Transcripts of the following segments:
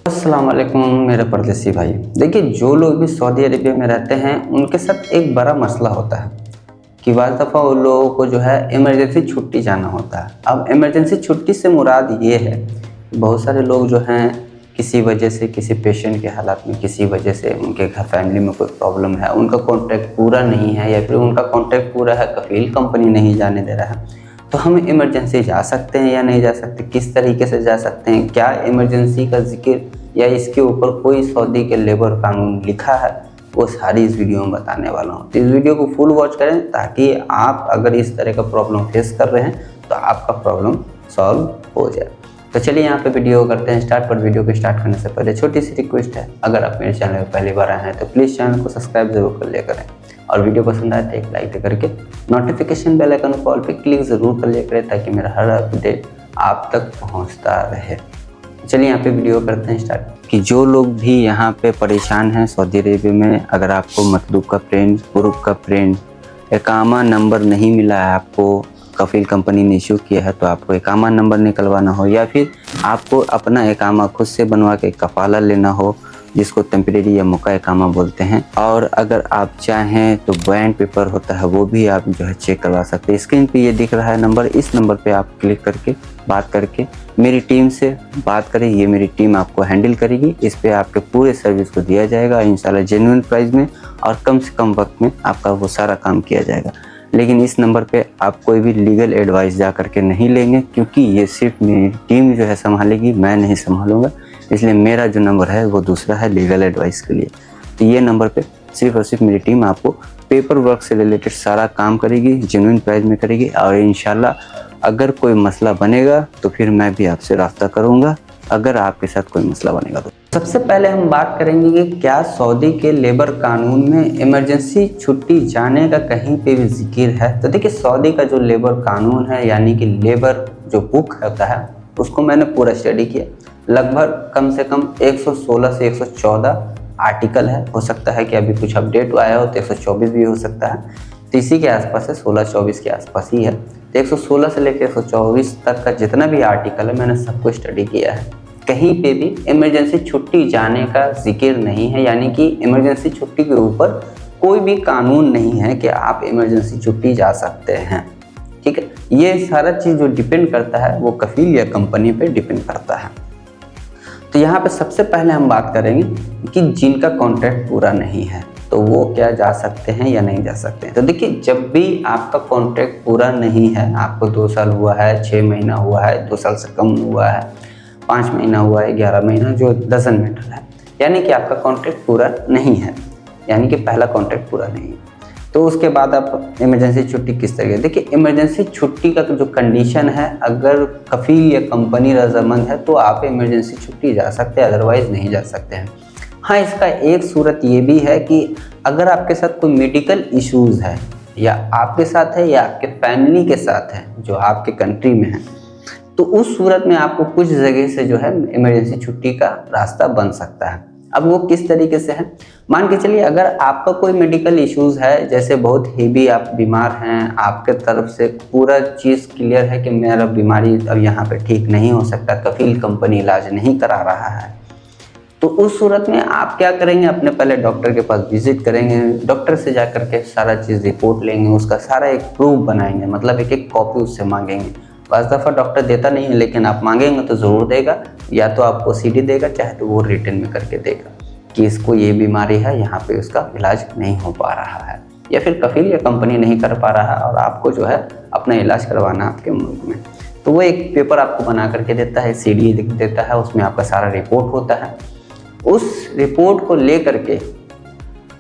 अस्सलाम वालेकुम मेरे परदेसी भाई। देखिए, जो लोग भी सऊदी अरेबिया में रहते हैं उनके साथ एक बड़ा मसला होता है कि बाज़ दफ़ा उन लोगों को जो है इमरजेंसी छुट्टी जाना होता है। अब इमरजेंसी छुट्टी से मुराद ये है कि बहुत सारे लोग जो हैं किसी वजह से, किसी पेशेंट के हालात में, किसी वजह से उनके घर फैमिली में कोई प्रॉब्लम है, उनका कॉन्ट्रैक्ट पूरा नहीं है या फिर उनका कॉन्ट्रैक्ट पूरा है, कफ़ील कंपनी नहीं जाने दे रहा है। तो हम इमरजेंसी जा सकते हैं या नहीं जा सकते, किस तरीके से जा सकते हैं, क्या इमरजेंसी का ज़िक्र या इसके ऊपर कोई सऊदी के लेबर कानून लिखा है, वो सारी इस वीडियो में बताने वाला हूँ। तो इस वीडियो को फुल वॉच करें ताकि आप अगर इस तरह का प्रॉब्लम फेस कर रहे हैं तो आपका प्रॉब्लम सॉल्व हो जाए। तो चलिए यहाँ पे वीडियो करते हैं स्टार्ट। पर वीडियो को स्टार्ट करने से पहले छोटी सी रिक्वेस्ट है, अगर आप मेरे चैनल पर पहली बार आए हैं तो प्लीज़ चैनल को सब्सक्राइब जरूर कर लिया करें और वीडियो पसंद आए तो एक लाइक दे करके नोटिफिकेशन बेल आइकन कॉल पे क्लिक ज़रूर कर लिया करें ताकि मेरा हर अपडेट आप तक पहुँचता रहे। चलिए यहाँ पे वीडियो करते हैं स्टार्ट। कि जो लोग भी यहाँ पे परेशान हैं सऊदी अरेबिया में, अगर आपको मतलूब का प्रिंट, प्रूफ का प्रिंट, इकामा नंबर नहीं मिला है, आपको कफ़ील कंपनी ने इशू किया है तो आपको इकामा नंबर निकलवाना हो या फिर आपको अपना इकामा खुद से बनवा के कफ़ाला लेना हो, जिसको टेम्परेरी या मुका इकामा बोलते हैं, और अगर आप चाहें तो बॉन्ड पेपर होता है वो भी आप जो है चेक करवा सकते हैं। स्क्रीन पे ये दिख रहा है नंबर, इस नंबर पे आप क्लिक करके बात करके मेरी टीम से बात करें। ये मेरी टीम आपको हैंडल करेगी, इस पे आपके पूरे सर्विस को दिया जाएगा इंशाल्लाह जेन्युइन प्राइस में और कम से कम वक्त में आपका वो सारा काम किया जाएगा। लेकिन इस नंबर पे आप कोई भी लीगल एडवाइस जा करके नहीं लेंगे, क्योंकि ये सिर्फ मेरी टीम जो है संभालेगी, मैं नहीं संभालूंगा। इसलिए मेरा जो नंबर है वो दूसरा है लीगल एडवाइस के लिए। तो ये नंबर पे सिर्फ और सिर्फ मेरी टीम आपको पेपर वर्क से रिलेटेड सारा काम करेगी, जेन्युइन प्राइस में करेगी और इंशाल्लाह अगर कोई मसला बनेगा तो फिर मैं भी आपसे राब्ता करूँगा, अगर आपके साथ कोई मसला बनेगा तो। सबसे पहले हम बात करेंगे कि क्या सऊदी के लेबर कानून में इमरजेंसी छुट्टी जाने का कहीं पे भी जिक्र है। तो देखिए, सऊदी का जो लेबर कानून है यानी कि लेबर जो बुक होता है उसको मैंने पूरा स्टडी किया। लगभग कम से कम 116 से 114 आर्टिकल है, हो सकता है कि अभी कुछ अपडेट आया हो तो 124 भी हो सकता है, तो इसी के आसपास है, 16-24 के आसपास ही है। तो 116 से लेकर 124 तक का जितना भी आर्टिकल है मैंने सबको स्टडी किया है। कहीं पे भी इमरजेंसी छुट्टी जाने का जिक्र नहीं है, यानी कि इमरजेंसी छुट्टी के ऊपर कोई भी कानून नहीं है कि आप इमरजेंसी छुट्टी जा सकते हैं। ठीक है, ये सारा चीज़ जो डिपेंड करता है वो कफ़ील या कंपनी पे डिपेंड करता है। तो यहाँ पे सबसे पहले हम बात करेंगे कि जिनका कॉन्ट्रैक्ट पूरा नहीं है तो वो क्या जा सकते हैं या नहीं जा सकते हैं। तो देखिए, जब भी आपका कॉन्ट्रैक्ट पूरा नहीं है, आपको 2 साल हुआ है, 6 महीना हुआ है, 2 साल से कम हुआ है, 5 महीना हुआ है, 11 महीना, जो डजंट मैटर है, यानी कि आपका कॉन्ट्रैक्ट पूरा नहीं है, यानी कि पहला कॉन्ट्रैक्ट पूरा नहीं है, तो उसके बाद आप इमरजेंसी छुट्टी किस तरीके। देखिए, इमरजेंसी छुट्टी का जो कंडीशन है, अगर कफ़ील या कंपनी रजामंद है तो आप इमरजेंसी छुट्टी जा सकते हैं, अदरवाइज़ नहीं जा सकते हैं। हाँ, इसका एक सूरत ये भी है कि अगर आपके साथ कोई मेडिकल इश्यूज़ है, या आपके साथ है या आपके फैमिली के साथ है जो आपके कंट्री में है, तो उस सूरत में आपको कुछ जगह से जो है इमरजेंसी छुट्टी का रास्ता बन सकता है। अब वो किस तरीके से है, मान के चलिए अगर आपका कोई मेडिकल इश्यूज़ है, जैसे बहुत हेवी आप बीमार हैं, आपके तरफ से पूरा चीज़ क्लियर है कि मेरा बीमारी अब यहाँ पे ठीक नहीं हो सकता, कफ़ील कंपनी इलाज नहीं करा रहा है, तो उस सूरत में आप क्या करेंगे, अपने पहले डॉक्टर के पास विजिट करेंगे, डॉक्टर से जा कर के सारा चीज़ रिपोर्ट लेंगे, उसका सारा एक प्रूफ बनाएंगे, मतलब एक कॉपी उससे मांगेंगे। बस दफ़ा डॉक्टर देता नहीं है, लेकिन आप मांगेंगे तो ज़रूर देगा, या तो आपको सीडी देगा, चाहे तो वो रिटर्न में करके देगा कि इसको ये बीमारी है, यहाँ पे उसका इलाज नहीं हो पा रहा है, या फिर कफ़ील या कंपनी नहीं कर पा रहा है और आपको जो है अपना इलाज करवाना आपके मुल्क में, तो वो एक पेपर आपको बना करके देता है, सीडी लिख देता है, उसमें आपका सारा रिपोर्ट होता है। उस रिपोर्ट को ले करके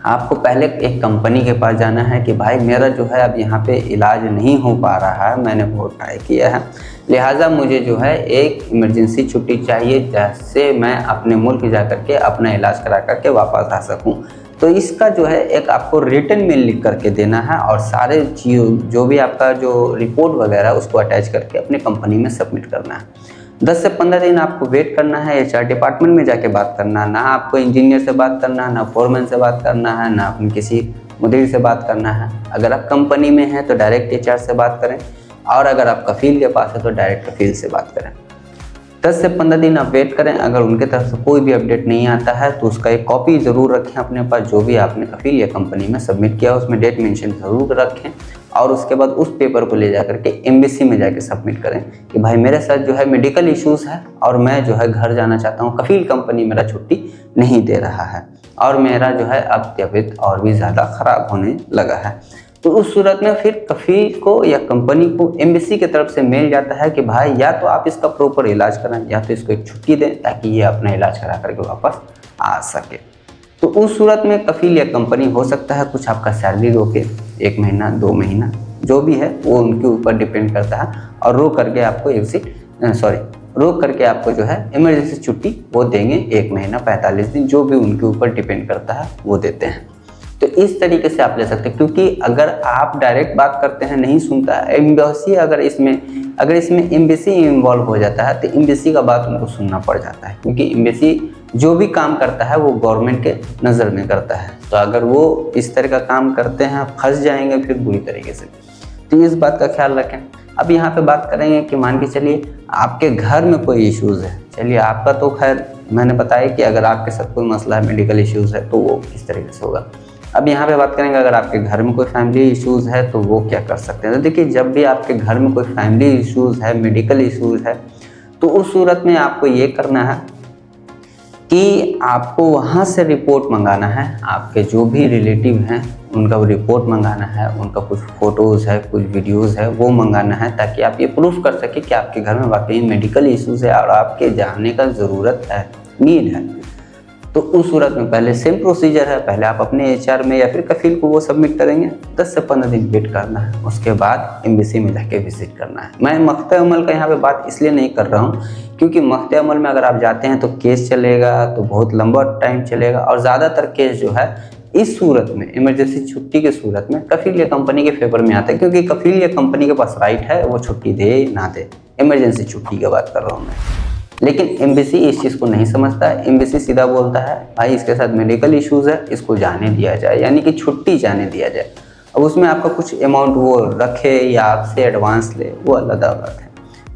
आपको पहले एक कंपनी के पास जाना है कि भाई मेरा जो है अब यहाँ पे इलाज नहीं हो पा रहा है, मैंने बहुत ट्राई किया है, लिहाजा मुझे जो है एक इमरजेंसी छुट्टी चाहिए जिससे मैं अपने मुल्क जा कर के अपना इलाज करा करके वापस आ सकूँ। तो इसका जो है एक आपको रिटन में लिख करके देना है और सारे चीज़ जो भी आपका जो रिपोर्ट वगैरह उसको अटैच करके अपनी कंपनी में सबमिट करना है। 10 से 15 दिन आपको वेट करना है, HR डिपार्टमेंट में जाके बात करना, ना आपको इंजीनियर से बात करना, ना फोरमैन से बात करना है, ना अपने किसी मुदीर से बात करना है। अगर आप कंपनी में हैं तो डायरेक्ट HR से बात करें, और अगर आप कफ़ील के पास है तो डायरेक्ट कफ़ील से बात करें। 10 से 15 दिन आप वेट करें। अगर उनके तरफ से कोई भी अपडेट नहीं आता है तो उसका एक कॉपी ज़रूर रखें अपने पास, जो भी आपने कफील या कंपनी में सबमिट किया उसमें डेट मेंशन ज़रूर रखें। और उसके बाद उस पेपर को ले जा करके एम्बेसी में जाके सबमिट करें कि भाई मेरे साथ जो है मेडिकल इश्यूज़ है और मैं जो है घर जाना चाहता हूँ, कफील कंपनी मेरा छुट्टी नहीं दे रहा है और मेरा जो है अब तबीयत और भी ज़्यादा ख़राब होने लगा है। तो उस सूरत में फिर कफील को या कंपनी को एम्बेसी की तरफ से मेल जाता है कि भाई या तो आप इसका प्रॉपर इलाज कराएं या तो इसको एक छुट्टी दें ताकि ये अपना इलाज करा करके वापस आ सके। तो उस सूरत में कफील या कंपनी हो सकता है कुछ आपका सैलरी रोके, 1 महीना 2 महीना जो भी है वो उनके ऊपर डिपेंड करता है, और रोक करके आपको जो है इमरजेंसी छुट्टी वो देंगे 1 महीना 45 दिन, जो भी उनके ऊपर डिपेंड करता है वो देते हैं। तो इस तरीके से आप ले सकते हैं, क्योंकि अगर आप डायरेक्ट बात करते हैं नहीं सुनता एम्बेसी, अगर इसमें एम्बेसी इन्वॉल्व हो जाता है तो एम्बेसी का बात उनको सुनना पड़ जाता है, क्योंकि एम्बेसी जो भी काम करता है वो गवर्नमेंट के नज़र में करता है। तो अगर वो इस तरह का काम करते हैं फंस जाएंगे फिर बुरी तरीके से, तो इस बात का ख्याल रखें। अब यहाँ पे बात करेंगे कि मान के चलिए आपके घर में कोई इश्यूज़ है, चलिए आपका तो खैर मैंने बताया कि अगर आपके साथ कोई मसला है, मेडिकल इश्यूज़ है तो वो किस तरीके से होगा। अब यहाँ पे बात करेंगे अगर आपके घर में कोई फैमिली इश्यूज़ है तो वो क्या कर सकते हैं। तो देखिए, जब भी आपके घर में कोई फैमिली इश्यूज़ है, मेडिकल इश्यूज़ है, तो उस सूरत में आपको ये करना है कि आपको वहाँ से रिपोर्ट मंगाना है। आपके जो भी रिलेटिव हैं उनका रिपोर्ट मंगाना है, उनका कुछ फ़ोटोज़ है, कुछ वीडियोज़ है वो मंगाना है, ताकि आप ये प्रूफ कर सकें कि आपके घर में वाकई मेडिकल इश्यूज़ है और आपके जाने का ज़रूरत है, नीड है। तो उस सूरत में पहले सेम प्रोसीजर है, पहले आप अपने HR में या फिर कफील को वो सबमिट करेंगे, 10 से 15 दिन वेट करना है, उसके बाद एम्बेसी में जाके विजिट करना है। मैं मख्ते अमल का यहाँ पे बात इसलिए नहीं कर रहा हूँ क्योंकि मख्ते अमल में अगर आप जाते हैं तो केस चलेगा, तो बहुत लंबा टाइम चलेगा, और ज़्यादातर केस जो है इस सूरत में इमरजेंसी छुट्टी के सूरत में कफील या कंपनी के फेवर में आता है, क्योंकि कफील या कंपनी के पास राइट है वो छुट्टी दे ना दे। इमरजेंसी छुट्टी की बात कर रहा हूँ मैं, लेकिन एम्बेसी इस चीज़ को नहीं समझता है। एम्बेसी सीधा बोलता है भाई इसके साथ मेडिकल इश्यूज़ है, इसको जाने दिया जाए, यानी कि छुट्टी जाने दिया जाए। अब उसमें आपका कुछ अमाउंट वो रखे या आपसे एडवांस ले, वो अलग बात है।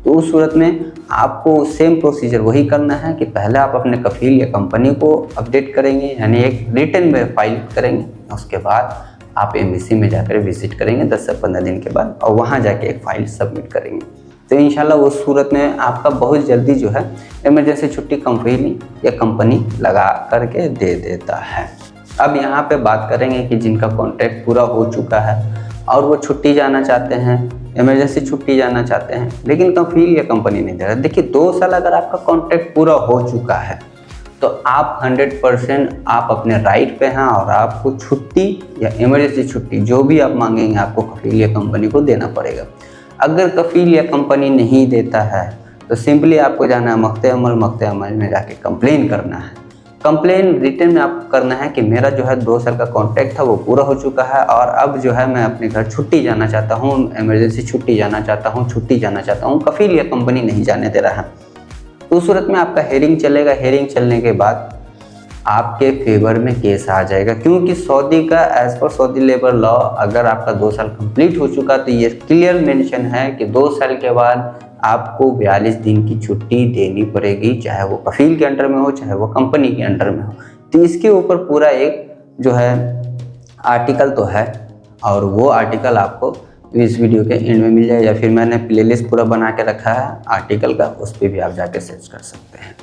तो उस सूरत में आपको सेम प्रोसीजर वही करना है कि पहले आप अपने कफील या कंपनी को अपडेट करेंगे, यानी एक रिटन में फाइल करेंगे, उसके बाद आप एम्बेसी में जाकर विजिट करेंगे 10 से 15 दिन के बाद, और वहाँ जाके एक फ़ाइल सबमिट करेंगे। तो इंशाल्लाह उस सूरत में आपका बहुत जल्दी जो है इमरजेंसी छुट्टी कंपनी या कंपनी लगा करके दे देता है। अब यहाँ पे बात करेंगे कि जिनका कॉन्ट्रैक्ट पूरा हो चुका है और वो छुट्टी जाना चाहते हैं, इमरजेंसी छुट्टी जाना चाहते हैं, लेकिन कफील या कंपनी नहीं दे रहा। देखिए, 2 साल अगर आपका कॉन्ट्रैक्ट पूरा हो चुका है तो आप 100% आप अपने राइट पे हैं और आपको छुट्टी या इमरजेंसी छुट्टी जो भी आप मांगेंगे आपको कफील या कंपनी को देना पड़ेगा। अगर कफील या कंपनी नहीं देता है तो सिंपली आपको जाना है मख्ते अमल में जाके कंप्लेन करना है। कंप्लेन रिटर्न में आपको करना है कि मेरा जो है 2 साल का कॉन्ट्रैक्ट था वो पूरा हो चुका है और अब जो है मैं अपने घर छुट्टी जाना चाहता हूँ, इमरजेंसी छुट्टी जाना चाहता हूँ, कफील या कंपनी नहीं जाने दे रहा है। तो उस सूरत में आपका हेयरिंग चलेगा। हेयरिंग चलने के बाद आपके फेवर में केस आ जाएगा, क्योंकि सऊदी का as per Saudi labour law अगर आपका 2 साल कंप्लीट हो चुका तो ये क्लियर मेंशन है कि 2 साल के बाद आपको 42 दिन की छुट्टी देनी पड़ेगी, चाहे वो कफील के अंडर में हो चाहे वो कंपनी के अंडर में हो। तो इसके ऊपर पूरा एक जो है आर्टिकल तो है, और वो आर्टिकल आपको इस वीडियो के एंड में मिल जाए, या फिर मैंने प्लेलिस्ट पूरा बना के रखा है आर्टिकल का, उस पर भी आप जाके सर्च कर सकते हैं।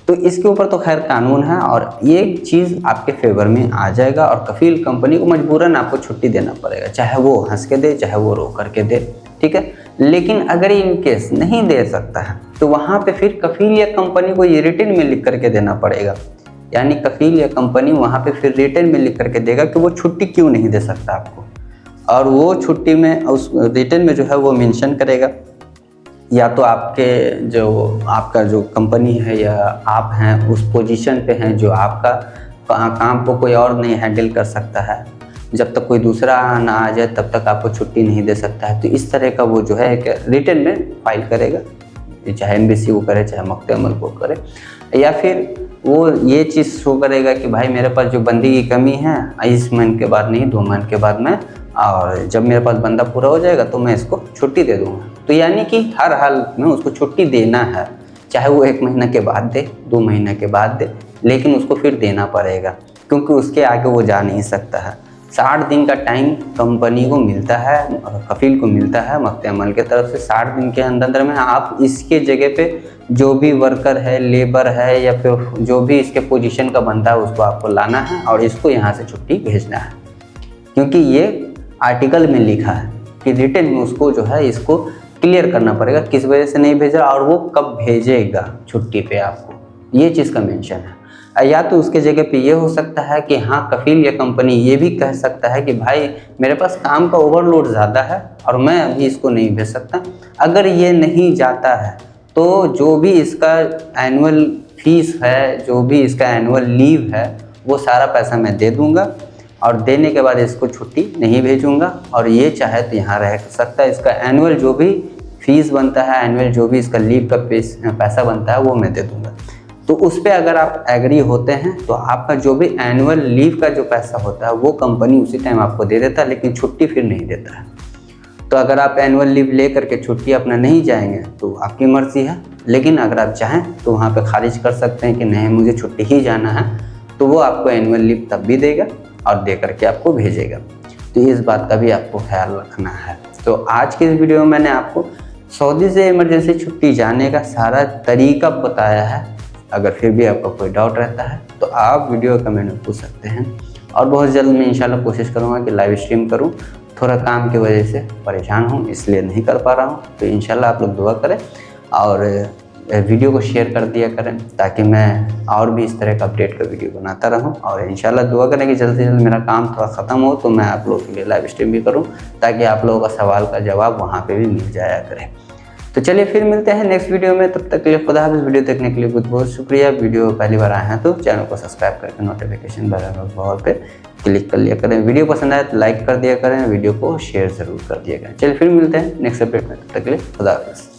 तो इसके ऊपर तो खैर कानून है और ये चीज़ आपके फेवर में आ जाएगा, और कफील कंपनी को मजबूरन आपको छुट्टी देना पड़ेगा, चाहे वो हंस के दे चाहे वो रो करके दे, ठीक है। लेकिन अगर इन केस नहीं दे सकता है तो वहाँ पे फिर कफील या कंपनी को ये रिटन में लिख करके देना पड़ेगा, यानी कफील या कंपनी वहाँ पे फिर रिटन में लिख करके देगा कि वो छुट्टी क्यों नहीं दे सकता आपको, और वो छुट्टी में उस रिटन में जो है वो मेंशन करेगा, या तो आपका जो कंपनी है या आप हैं उस पोजीशन पे हैं जो आपका काम को कोई और नहीं हैंडल कर सकता है, जब तक कोई दूसरा ना आ जाए तब तक आपको छुट्टी नहीं दे सकता है। तो इस तरह का वो जो है एक रिटन में फाइल करेगा, चाहे एम्बेसी को करे चाहे मख्ते अमल को करे, या फिर वो ये चीज़ शो करेगा कि भाई मेरे पास जो बंदी की कमी है इस महीने के बाद नहीं 2 महीने के बाद मैं, और जब मेरे पास बंदा पूरा हो जाएगा तो मैं इसको छुट्टी दे दूँगा। तो यानी कि हर हाल में उसको छुट्टी देना है, चाहे वो 1 महीना के बाद दे, 2 महीने के बाद दे, लेकिन उसको फिर देना पड़ेगा, क्योंकि उसके आगे वो जा नहीं सकता है। 60 दिन का टाइम कंपनी को मिलता है, कफील को मिलता है मफ्ती अमल की तरफ से। 60 दिन के अंदर में आप इसके जगह पे जो भी वर्कर है, लेबर है, या फिर जो भी इसके पोजीशन का बनता है उसको आपको लाना है और इसको यहाँ से छुट्टी भेजना है, क्योंकि ये आर्टिकल में लिखा है कि रिटर्न में उसको जो है इसको क्लियर करना पड़ेगा किस वजह से नहीं भेजा और वो कब भेजेगा छुट्टी पे आपको, ये चीज़ का मेंशन है। या तो उसके जगह पे ये हो सकता है कि हाँ, कफील या कंपनी ये भी कह सकता है कि भाई मेरे पास काम का ओवरलोड ज़्यादा है और मैं अभी इसको नहीं भेज सकता। अगर ये नहीं जाता है तो जो भी इसका एनुअल फीस है, जो भी इसका एनुअल लीव है, वो सारा पैसा मैं दे दूँगा और देने के बाद इसको छुट्टी नहीं भेजूँगा। और ये चाहे तो यहाँ रह सकता है, इसका एनुअल जो भी फीस बनता है, एनुअल जो भी इसका लीव का पैसा बनता है वो मैं दे दूँगा। तो उस पर अगर आप एग्री होते हैं तो आपका जो भी एनुअल लीव का जो पैसा होता है वो कंपनी उसी टाइम आपको दे देता है, लेकिन छुट्टी फिर नहीं देता है। तो अगर आप एनुअल लीव ले करके छुट्टी अपना नहीं जाएंगे तो आपकी मर्ज़ी है, लेकिन अगर आप चाहें तो वहाँ पे खारिज कर सकते हैं कि नहीं मुझे छुट्टी ही जाना है, तो वो आपको एनुअल लीव तब भी देगा और दे करके आपको भेजेगा। तो इस बात का भी आपको ख्याल रखना है। तो आज की इस वीडियो में मैंने आपको सऊदी से इमरजेंसी छुट्टी जाने का सारा तरीका बताया है। अगर फिर भी आपका कोई डाउट रहता है तो आप वीडियो कमेंट में पूछ सकते हैं, और बहुत जल्द मैं इंशाल्लाह कोशिश करूँगा कि लाइव स्ट्रीम करूँ। थोड़ा काम की वजह से परेशान हूँ, इसलिए नहीं कर पा रहा हूँ। तो इंशाल्लाह आप लोग दुआ करें और वीडियो को शेयर कर दिया करें, ताकि मैं और भी इस तरह का अपडेट का वीडियो बनाता रहूं। और इंशाल्लाह दुआ करें कि जल्द से जल्द मेरा काम थोड़ा ख़त्म हो तो मैं आप लोगों के लिए लाइव स्ट्रीम भी करूं, ताकि आप लोगों का सवाल का जवाब वहां पे भी मिल जाया करे। तो चलिए फिर मिलते हैं नेक्स्ट वीडियो में, तब तक के लिए खुदा हाफिज़। वीडियो देखने के लिए बहुत बहुत शुक्रिया। वीडियो पहली बार आए हैं तो चैनल को सब्सक्राइब करके नोटिफिकेशन बेल पे क्लिक कर लिया करें। वीडियो पसंद आए तो लाइक कर दिया करें, वीडियो को शेयर ज़रूर कर दिया करें। चलिए फिर मिलते हैं नेक्स्ट अपडेट में, तब तक के लिए खुदा हाफिज़।